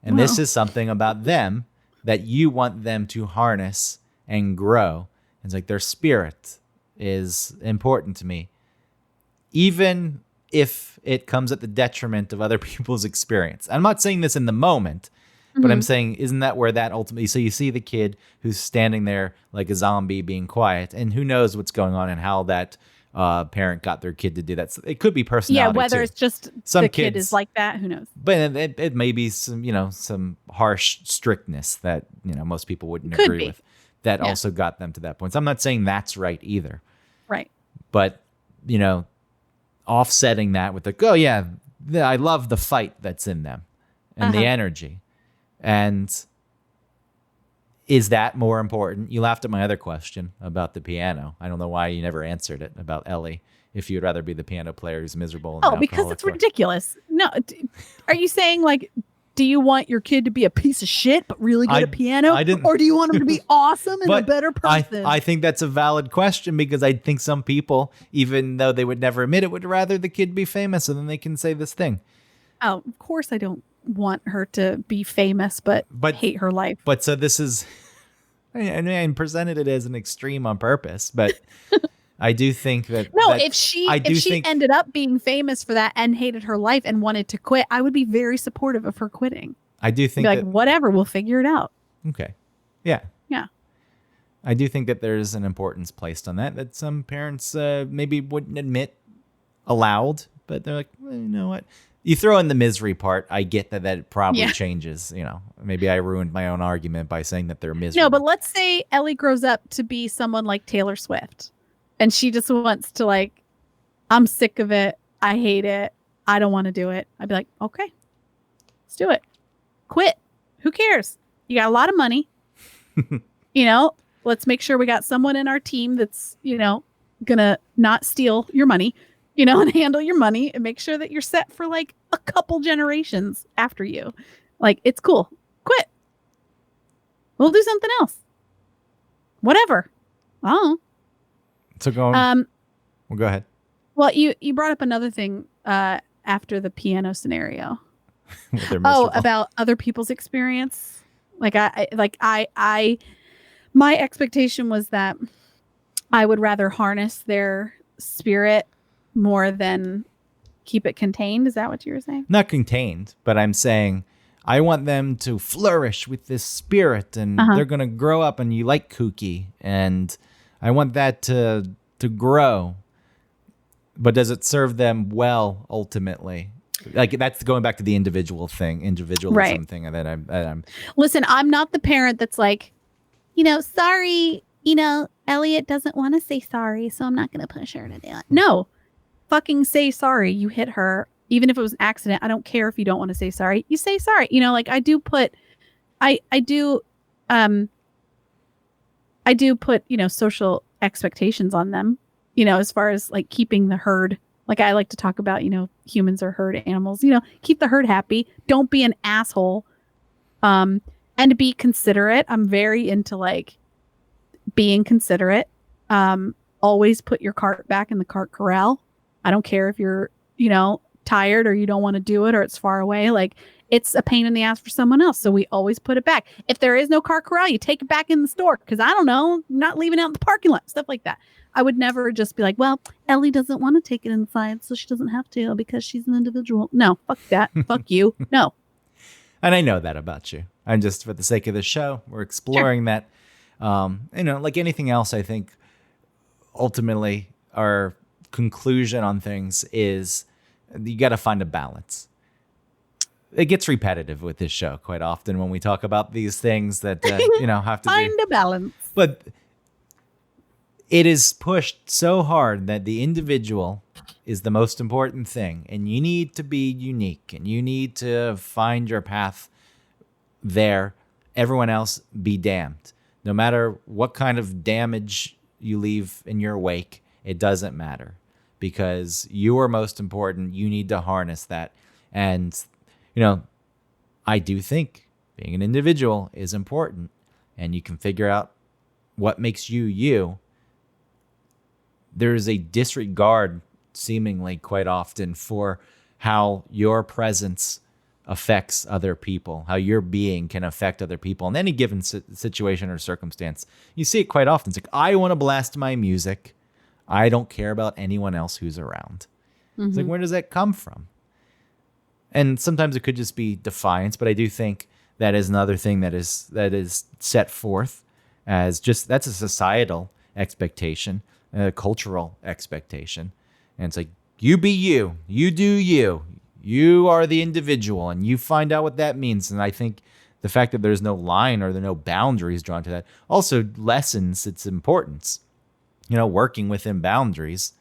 And this is something about them that you want them to harness and grow. It's like their spirit is important to me, even if it comes at the detriment of other people's experience. I'm not saying this in the moment, but I'm saying, isn't that where that ultimately, so you see the kid who's standing there like a zombie being quiet, and who knows what's going on and how that parent got their kid to do that. So it could be personality. Yeah, whether too. It's just some the kids, kid is like that, who knows? But it may be some harsh strictness that, most people wouldn't agree with. That also got them to that point. So I'm not saying that's right either. Right. But, offsetting that with I love the fight that's in them and the energy. And is that more important? You laughed at my other question about the piano. I don't know why you never answered it about Ellie. If you'd rather be the piano player who's miserable. Oh, because it's ridiculous. No. Are you saying like, do you want your kid to be a piece of shit but really good at piano, I didn't, or do you want him to be awesome and a but better person? I think that's a valid question, because I think some people, even though they would never admit it, would rather the kid be famous, and then they can say this thing. Oh, of course I don't want her to be famous, but But hate her life. but so this is, I presented it as an extreme on purpose, but I do think that No, that, if she I do if she think ended up being famous for that and hated her life and wanted to quit, I would be very supportive of her quitting. I do Be think like, that whatever, we'll figure it out. okay, yeah, Yeah. I do think that there's an importance placed on that some parents maybe wouldn't admit aloud, but they're like, well, you know what? You throw in the misery part. I get that probably Yeah. changes. Maybe I ruined my own argument by saying that they're miserable. No, but let's say Ellie grows up to be someone like Taylor Swift, and she just wants to like, I'm sick of it. I hate it. I don't want to do it. I'd be like, okay, let's do it. Quit. Who cares? You got a lot of money. Let's make sure we got someone in our team that's, gonna not steal your money, and handle your money and make sure that you're set for like a couple generations after you. Like, it's cool. Quit. We'll do something else. Whatever. Oh. So go on. Well, go ahead. Well, you brought up another thing after the piano scenario. About other people's experience. My expectation was that I would rather harness their spirit more than keep it contained. Is that what you were saying? Not contained, but I'm saying I want them to flourish with this spirit, and they're going to grow up, and you like kooky, and I want that to grow. But does it serve them well ultimately? Like, that's going back to the individualism right. thing that I'm. Listen, I'm not the parent that's like, sorry, Elliot doesn't want to say sorry, so I'm not going to push her to do it. No, fucking say sorry. You hit her, even if it was an accident. I don't care if you don't want to say sorry. You say sorry. I do put social expectations on them. As far as like keeping the herd. Like, I like to talk about, humans are herd animals, keep the herd happy. Don't be an asshole. And be considerate. I'm very into like being considerate. Always put your cart back in the cart corral. I don't care if you're, tired or you don't want to do it or it's far away. Like, it's a pain in the ass for someone else. So we always put it back. If there is no cart corral, you take it back in the store. Cause I don't know, not leaving out in the parking lot, stuff like that. I would never just be like, well, Ellie doesn't want to take it inside, so she doesn't have to because she's an individual. No, fuck that. Fuck you. No. And I know that about you. I'm just, for the sake of the show, we're exploring that. Like anything else, I think ultimately our conclusion on things is you got to find a balance. It gets repetitive with this show quite often when we talk about these things that, have to find a balance. But it is pushed so hard that the individual is the most important thing, and you need to be unique, and you need to find your path there. Everyone else be damned. No matter what kind of damage you leave in your wake, it doesn't matter, because you are most important. You need to harness that. And, I do think being an individual is important, and you can figure out what makes you you. There's a disregard, seemingly quite often, for how your presence affects other people, how your being can affect other people in any given situation or circumstance. You see it quite often. It's like, I want to blast my music. I don't care about anyone else who's around. It's like, where does that come from? And sometimes it could just be defiance, but I do think that is another thing that is set forth as just, that's a societal expectation, a cultural expectation. And it's like, you be you, you do you, you are the individual, and you find out what that means. And I think the fact that there's no line or there are no boundaries drawn to that also lessens its importance. Working within boundaries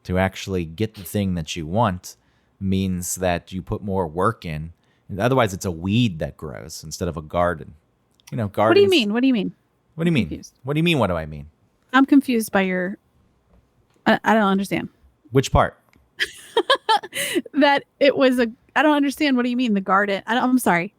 to actually get the thing that you want means that you put more work in. Otherwise, it's a weed that grows instead of a garden. Gardens. What do you mean? What do you mean? What do you mean? Confused. What do you mean? What do I mean? I'm confused by your. I don't understand. Which part? That it was a. I don't understand. What do you mean? The garden? I'm sorry.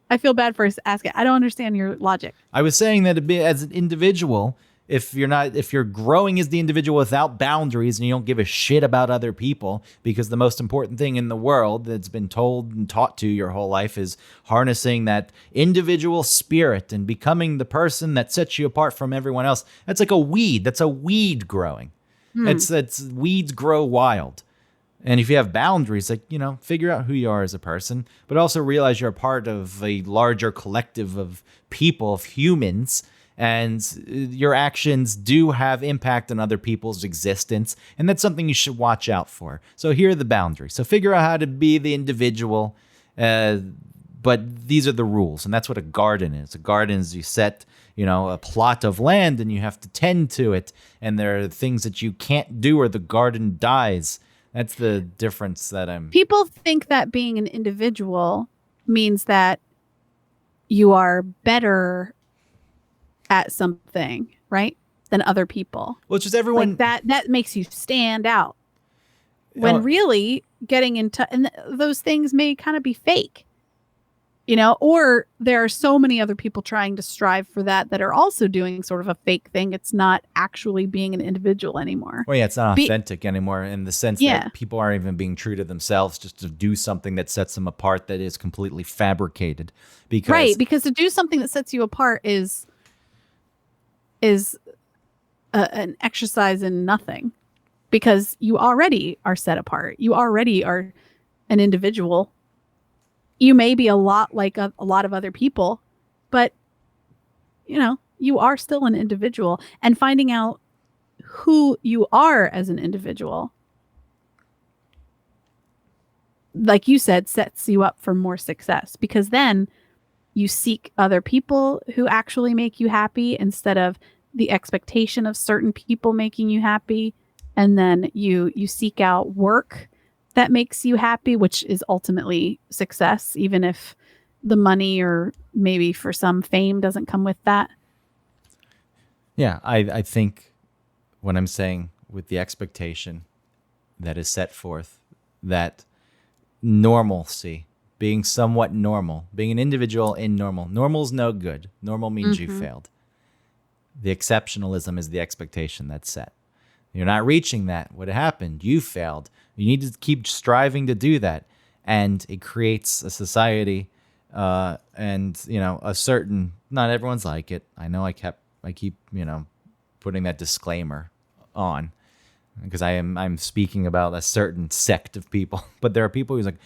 I feel bad for asking. I don't understand your logic. I was saying that as an individual, if you're growing as the individual without boundaries and you don't give a shit about other people, because the most important thing in the world that's been told and taught to your whole life is harnessing that individual spirit and becoming the person that sets you apart from everyone else. That's like a weed. That's a weed growing. It's weeds grow wild. And if you have boundaries, like, figure out who you are as a person, but also realize you're a part of a larger collective of people, of humans, and your actions do have impact on other people's existence. And that's something you should watch out for. So here are the boundaries. So figure out how to be the individual, but these are the rules. And that's what a garden is. A garden is you set a plot of land and you have to tend to it. And there are things that you can't do or the garden dies. That's the difference that I'm... People think that being an individual means that you are better at something, right, than other people. Well, it's just everyone... Like that makes you stand out. When really getting into... And those things may kind of be fake. Or there are so many other people trying to strive for that are also doing sort of a fake thing. It's not actually being an individual anymore. Well, yeah, it's not authentic anymore in the sense that people aren't even being true to themselves just to do something that sets them apart that is completely fabricated. Because to do something that sets you apart is an exercise in nothing. Because you already are set apart. You already are an individual. You may be a lot like a lot of other people, but, you are still an individual. And finding out who you are as an individual, like you said, sets you up for more success. Because then you seek other people who actually make you happy instead of the expectation of certain people making you happy. And then you seek out work that makes you happy, which is ultimately success, even if the money or maybe for some fame doesn't come with that. Yeah, I think when I'm saying with the expectation that is set forth, that normalcy, being somewhat normal, being an individual in normal. Normal's no good. Normal means you failed. The exceptionalism is the expectation that's set. You're not reaching that. What happened? You failed. You need to keep striving to do that. And it creates a society and, a certain, not everyone's like it. I know I keep, putting that disclaimer on because I'm speaking about a certain sect of people. But there are people who's like,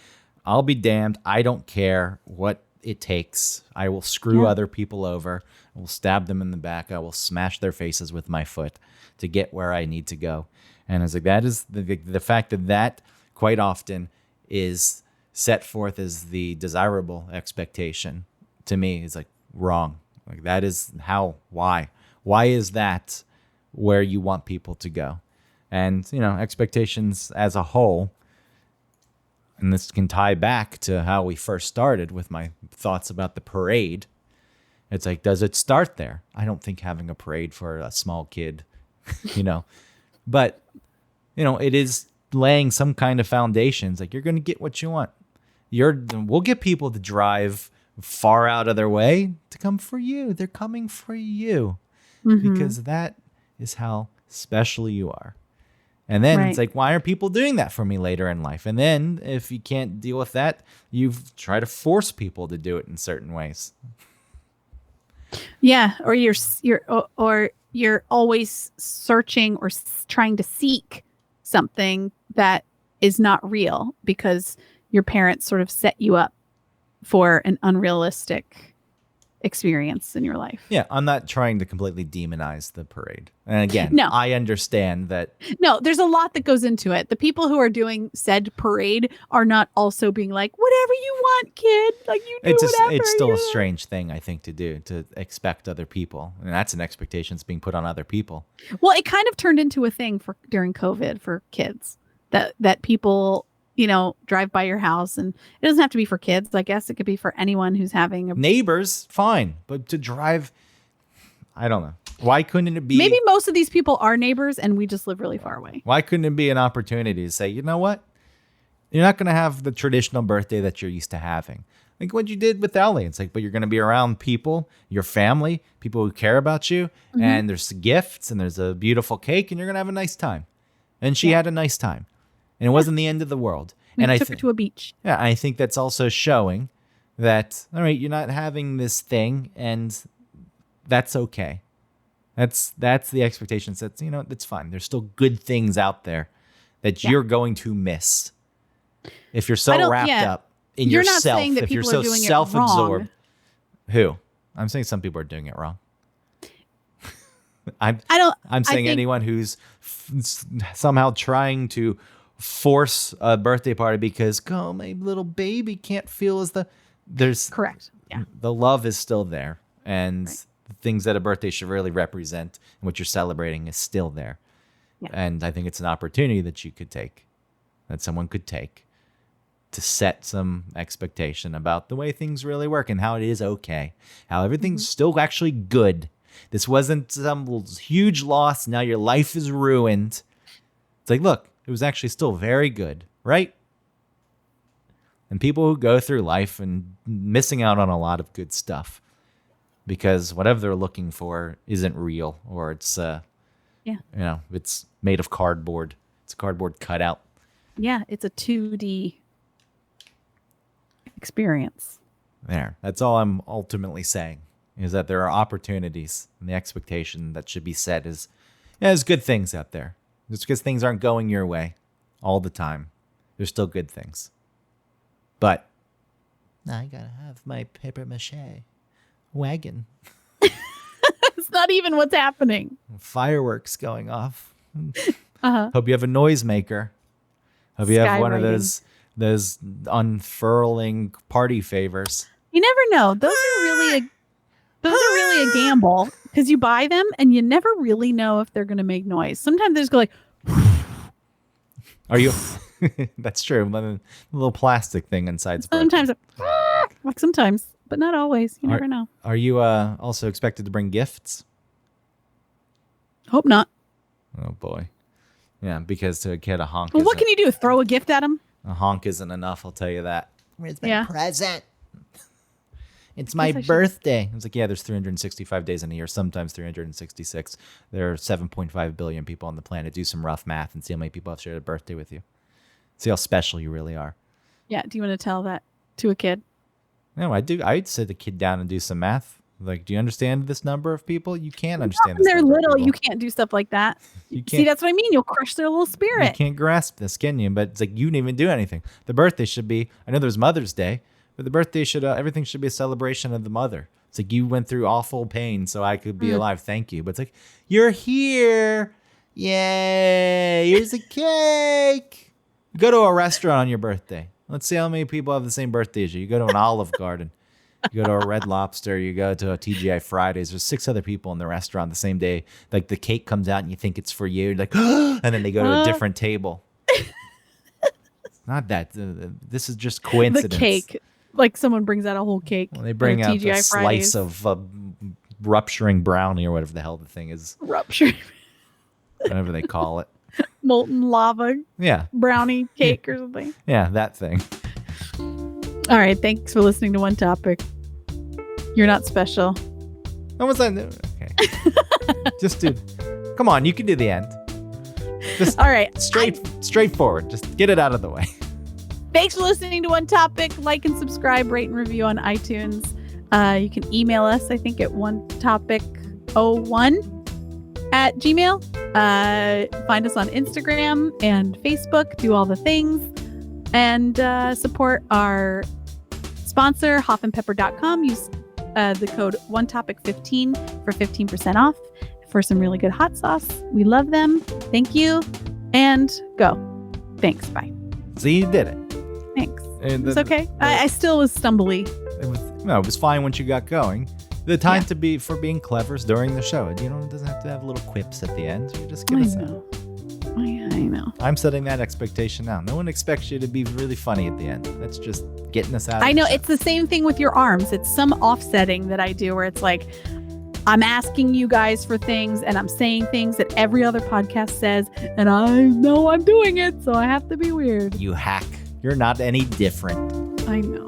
I'll be damned. I don't care what it takes. I will screw other people over. I will stab them in the back. I will smash their faces with my foot to get where I need to go. And I was like, that is the fact that quite often is set forth as the desirable expectation to me is like wrong. Like that is why is that where you want people to go? And, expectations as a whole, and this can tie back to how we first started with my thoughts about the parade. It's like, does it start there? I don't think having a parade for a small kid, but, it is laying some kind of foundations. Like you're going to get what you want. We'll get people to drive far out of their way to come for you. They're coming for you because that is how special you are. And then it's like, why are people doing that for me later in life? And then if you can't deal with that, you try to force people to do it in certain ways. Yeah, or you're always searching or trying to seek something that is not real because your parents sort of set you up for an unrealistic experience in your life. Yeah, I'm not trying to completely demonize the parade. And again, I understand that. No, there's a lot that goes into it. The people who are doing said parade are not also being like, whatever you want, kid. Like you do whatever. It's still a strange thing, I think, to do, to expect other people. And that's an expectation that's being put on other people. Well, it kind of turned into a thing during COVID for kids that people drive by your house, and it doesn't have to be for kids. I guess it could be for anyone who's having neighbors, fine, but to drive, I don't know. Why couldn't it be? Maybe most of these people are neighbors and we just live really far away. Why couldn't it be an opportunity to say, you know what? You're not going to have the traditional birthday that you're used to having. Like what you did with Ellie. It's like, but you're going to be around people, your family, people who care about you. And there's gifts and there's a beautiful cake and you're going to have a nice time. And she had a nice time. And it wasn't the end of the world. We and took her to a beach. Yeah, I think that's also showing that, all right, you're not having this thing and that's okay. That's the expectations. That's, that's fine. There's still good things out there that you're going to miss. If you're so wrapped up in you're yourself, not saying that if you're people so are doing self-absorbed. It wrong. Who? I'm saying some people are doing it wrong. I'm saying anyone who's somehow trying to force a birthday party because my little baby can't feel as there's correct. Yeah. The love is still there, and the things that a birthday should really represent and what you're celebrating is still there. Yeah. And I think it's an opportunity that you could take, that someone could take, to set some expectation about the way things really work and how it is okay, how everything's still actually good. This wasn't some huge loss. Now your life is ruined. It's like, look, it was actually still very good, right? And people who go through life and missing out on a lot of good stuff because whatever they're looking for isn't real, or it's it's made of cardboard. It's a cardboard cutout. Yeah, it's a 2D experience. There. That's all I'm ultimately saying, is that there are opportunities, and the expectation that should be set is, there's good things out there. Just because things aren't going your way all the time, there's still good things. But I gotta have my paper mache wagon. It's not even what's happening. Fireworks going off. Hope you have a noisemaker. Hope you have one of those unfurling party favors. You never know. Those are really a gamble, because you buy them and you never really know if they're going to make noise. Sometimes they just go like. Are you? That's true. A little plastic thing inside. Sometimes, sometimes, but not always. You never know. Are you also expected to bring gifts? Hope not. Oh boy. Yeah, because to a kid, a honk. Well, what can you do? Throw a gift at him? A honk isn't enough. I'll tell you that. Where's my present? It's my birthday. I was like, yeah, there's 365 days in a year, sometimes 366. There are 7.5 billion people on the planet. Do some rough math and see how many people have shared a birthday with you. See how special you really are. Yeah. Do you want to tell that to a kid? No, I do. I'd sit the kid down and do some math. Like, do you understand this number of people? You can't understand this. When they're little, you can't do stuff like that. You can't. See, that's what I mean. You'll crush their little spirit. You can't grasp this, can you? But it's like, you didn't even do anything. The birthday should be, I know there's Mother's Day, but the birthday should, everything should be a celebration of the mother. It's like, you went through awful pain so I could be alive. Thank you. But it's like, you're here. Yay. Here's a cake. You go to a restaurant on your birthday. Let's see how many people have the same birthday as you. You go to an Olive Garden. You go to a Red Lobster. You go to a TGI Fridays. There's 6 other people in the restaurant the same day. Like, the cake comes out and you think it's for you. You're like, and then they go to a different table. It's not that. This is just coincidence. The cake. Like, someone brings out a whole cake. Well, they bring out a slice of rupturing brownie or whatever the hell the thing is. Rupturing. Whatever they call it. Molten lava. Yeah. Brownie cake or something. Yeah, that thing. All right. Thanks for listening to One Topic. You're not special. What was that? Okay. Just do. Come on, you can do the end. Just all right. Straightforward. Just get it out of the way. Thanks for listening to One Topic. Like and subscribe, rate and review on iTunes. You can email us, I think, at onetopic01@gmail. Find us on Instagram and Facebook. Do all the things. And support our sponsor, hoffandpepper.com. Use the code OneTopic15 for 15% off for some really good hot sauce. We love them. Thank you. And go. Thanks. Bye. See, you did it. Thanks. It's okay. I still was stumbly. It was fine once you got going. The time to be for being clever is during the show. It doesn't have to have little quips at the end. You just get us out. I know. I'm setting that expectation now. No one expects you to be really funny at the end. That's just getting us out. I know. It's the same thing with your arms. It's some offsetting that I do where it's like, I'm asking you guys for things and I'm saying things that every other podcast says, and I know I'm doing it, so I have to be weird. You hack. You're not any different. I know.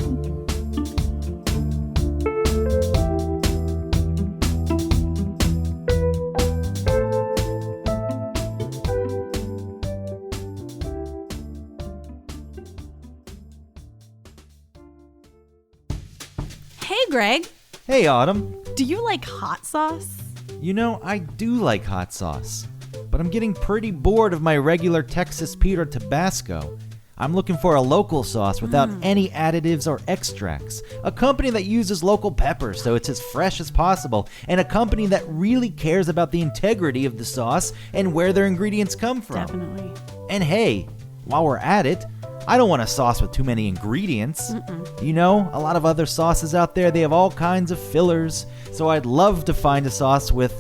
Hey, Greg. Hey, Autumn. Do you like hot sauce? You know, I do like hot sauce, but I'm getting pretty bored of my regular Texas Pete or Tabasco. I'm looking for a local sauce without any additives or extracts. A company that uses local peppers so it's as fresh as possible, and a company that really cares about the integrity of the sauce and where their ingredients come from. Definitely. And hey, while we're at it, I don't want a sauce with too many ingredients. You know, a lot of other sauces out there, they have all kinds of fillers. So I'd love to find a sauce with,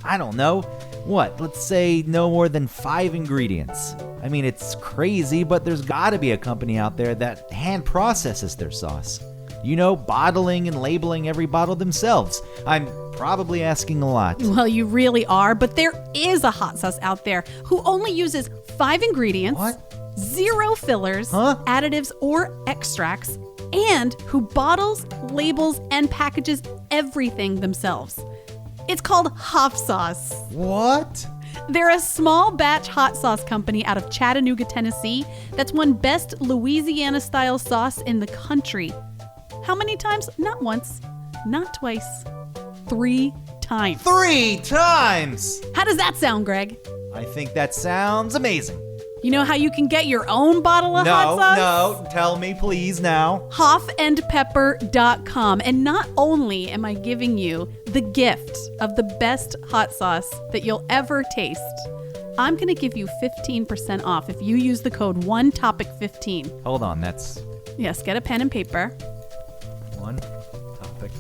I don't know, what? Let's say no more than 5 ingredients. I mean, it's crazy, but there's gotta be a company out there that hand processes their sauce. You know, bottling and labeling every bottle themselves. I'm probably asking a lot. Well, you really are, but there is a hot sauce out there who only uses 5 ingredients. What? 0 fillers, additives, or extracts, and who bottles, labels, and packages everything themselves. It's called Hop Sauce. What? They're a small batch hot sauce company out of Chattanooga, Tennessee that's won Best Louisiana-style sauce in the country. How many times? Not once, not twice, 3 times. 3 times! How does that sound, Greg? I think that sounds amazing. You know how you can get your own bottle of hot sauce? No, tell me please now. Hoffandpepper.com. And not only am I giving you the gift of the best hot sauce that you'll ever taste, I'm going to give you 15% off if you use the code ONETOPIC15. Hold on, that's Yes, get a pen and paper. 1 topic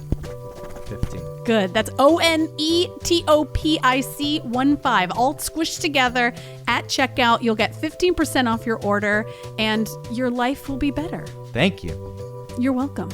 15. Good. That's ONETOPIC 15, all squished together at checkout. You'll get 15% off your order and your life will be better. Thank you. You're welcome.